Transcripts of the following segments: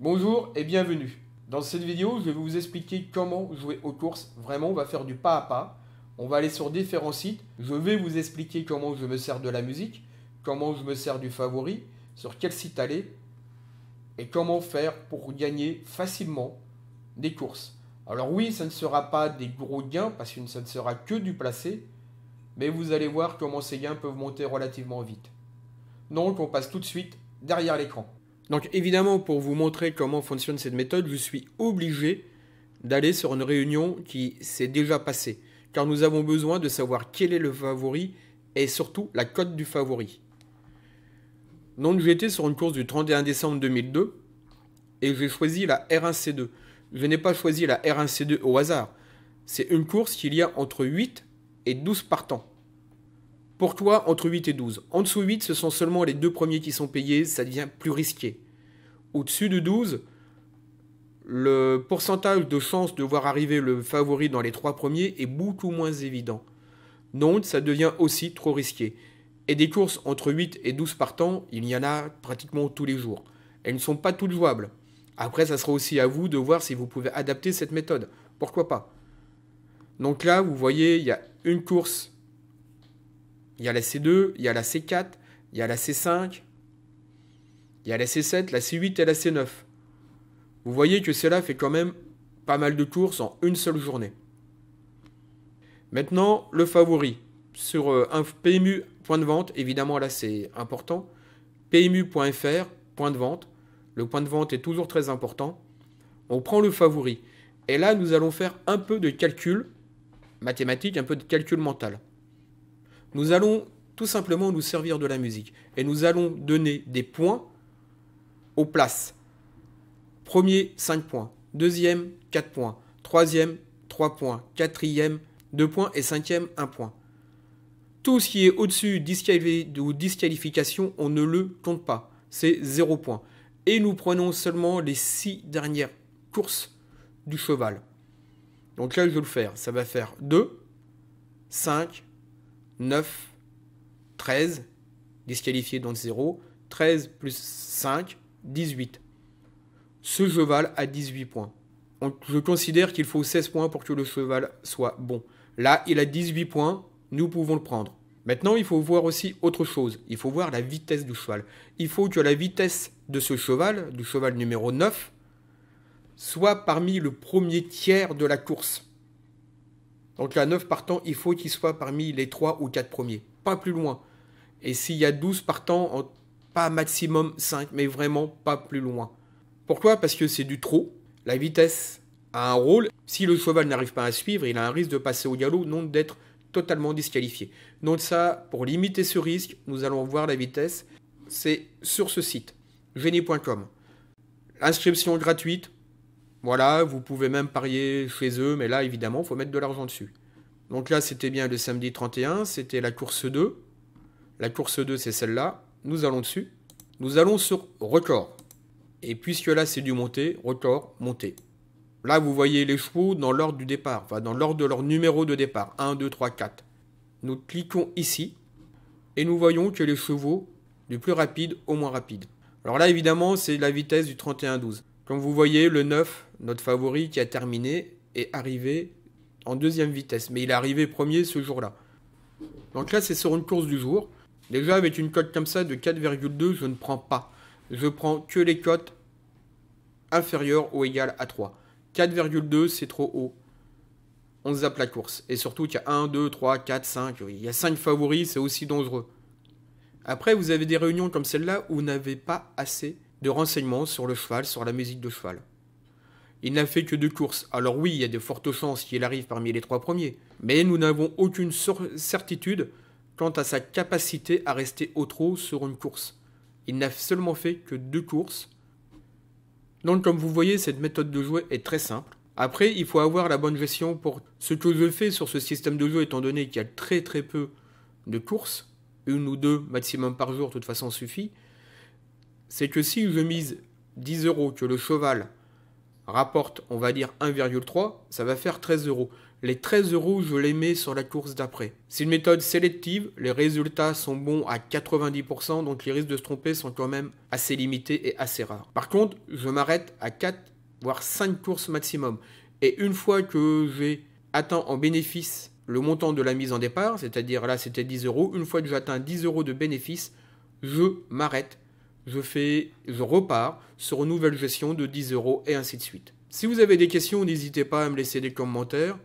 Bonjour et bienvenue. Dans cette vidéo, je vais vous expliquer comment jouer aux courses. Vraiment, on va faire du pas à pas. On va aller sur différents sites. Je vais vous expliquer comment je me sers de la musique, comment je me sers du favori, sur quel site aller et comment faire pour gagner facilement des courses. Alors oui, ça ne sera pas des gros gains parce que ça ne sera que du placé, mais vous allez voir comment ces gains peuvent monter relativement vite. Donc, on passe tout de suite derrière l'écran. Donc évidemment, pour vous montrer comment fonctionne cette méthode, je suis obligé d'aller sur une réunion qui s'est déjà passée, car nous avons besoin de savoir quel est le favori et surtout la cote du favori. Donc j'étais sur une course du 31 décembre 2002 et j'ai choisi la R1C2. Je n'ai pas choisi la R1C2 au hasard. C'est une course qu'il y a entre 8 et 12 partants. Pourquoi entre 8 et 12? En dessous 8, ce sont seulement les deux premiers qui sont payés, ça devient plus risqué. Au-dessus de 12, le pourcentage de chance de voir arriver le favori dans les trois premiers est beaucoup moins évident. Donc ça devient aussi trop risqué. Et des courses entre 8 et 12 partants, il y en a pratiquement tous les jours. Elles ne sont pas toutes jouables. Après, ça sera aussi à vous de voir si vous pouvez adapter cette méthode. Pourquoi pas? Donc là, vous voyez, il y a une course. Il y a la C2, il y a la C4, il y a la C5, il y a la C7, la C8 et la C9. Vous voyez que cela fait quand même pas mal de courses en une seule journée. Maintenant, le favori. Sur un PMU point de vente, évidemment là c'est important. PMU.fr, point de vente. Le point de vente est toujours très important. On prend le favori. Et là, nous allons faire un peu de calcul mathématique, un peu de calcul mental. Nous allons tout simplement nous servir de la musique. Et nous allons donner des points aux places. Premier, 5 points. Deuxième, 4 points. Troisième, 3 points. Quatrième, 2 points. Et cinquième, 1 point. Tout ce qui est au-dessus ou disqualification, on ne le compte pas. C'est 0 point. Et nous prenons seulement les 6 dernières courses du cheval. Donc là, je vais le faire. Ça va faire 2, 5, 9, 13, disqualifié donc 0, 13 plus 5, 18. Ce cheval a 18 points. Donc je considère qu'il faut 16 points pour que le cheval soit bon. Là, il a 18 points, nous pouvons le prendre. Maintenant, il faut voir aussi autre chose. Il faut voir la vitesse du cheval. Il faut que la vitesse de ce cheval, du cheval numéro 9, soit parmi le premier tiers de la course. Donc à 9 partants, il faut qu'il soit parmi les 3 ou 4 premiers. Pas plus loin. Et s'il y a 12 partants, pas maximum 5, mais vraiment pas plus loin. Pourquoi? Parce que c'est du trop. La vitesse a un rôle. Si le cheval n'arrive pas à suivre, il a un risque de passer au galop, non d'être totalement disqualifié. Donc ça, pour limiter ce risque, nous allons voir la vitesse. C'est sur ce site, genie.com. Inscription gratuite. Voilà, vous pouvez même parier chez eux, mais là, évidemment, il faut mettre de l'argent dessus. Donc là, c'était bien le samedi 31, c'était la course 2. La course 2, c'est celle-là. Nous allons dessus. Nous allons sur record. Et puisque là, c'est du monté, record, monté. Là, vous voyez les chevaux dans l'ordre du départ, enfin dans l'ordre de leur numéro de départ. 1, 2, 3, 4. Nous cliquons ici et nous voyons que les chevaux du plus rapide au moins rapide. Alors là, évidemment, c'est la vitesse du 31-12. Comme vous voyez, le 9, notre favori qui a terminé, est arrivé en deuxième vitesse. Mais il est arrivé premier ce jour-là. Donc là, c'est sur une course du jour. Déjà, avec une cote comme ça de 4,2, je ne prends pas. Je prends que les cotes inférieures ou égales à 3. 4,2, c'est trop haut. On zappe la course. Et surtout qu'il y a 1, 2, 3, 4, 5. Il y a 5 favoris, c'est aussi dangereux. Après, vous avez des réunions comme celle-là où vous n'avez pas assez de renseignements sur le cheval, sur la musique de cheval. Il n'a fait que 2 courses. Alors oui, il y a de fortes chances qu'il arrive parmi les 3 premiers. Mais nous n'avons aucune certitude quant à sa capacité à rester au trot sur une course. Il n'a seulement fait que 2 courses. Donc comme vous voyez, cette méthode de jeu est très simple. Après, il faut avoir la bonne gestion pour ce que je fais sur ce système de jeu, étant donné qu'il y a très très peu de courses, 1 ou 2 maximum par jour, de toute façon suffit. C'est que si je mise 10 € que le cheval rapporte, on va dire 1,3, ça va faire 13 euros. Les 13 euros, je les mets sur la course d'après. C'est une méthode sélective, les résultats sont bons à 90%, donc les risques de se tromper sont quand même assez limités et assez rares. Par contre, je m'arrête à 4 voire 5 courses maximum. Et une fois que j'ai atteint en bénéfice le montant de la mise en départ, c'est-à-dire là c'était 10 euros, une fois que j'atteins 10 euros de bénéfice, je m'arrête. Je repars sur une nouvelle gestion de 10 euros et ainsi de suite. Si vous avez des questions, n'hésitez pas à me laisser des commentaires,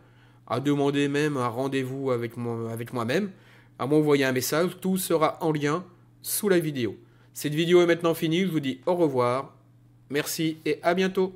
à demander même un rendez-vous avec moi-même, à m'envoyer un message, tout sera en lien sous la vidéo. Cette vidéo est maintenant finie, je vous dis au revoir, merci et à bientôt.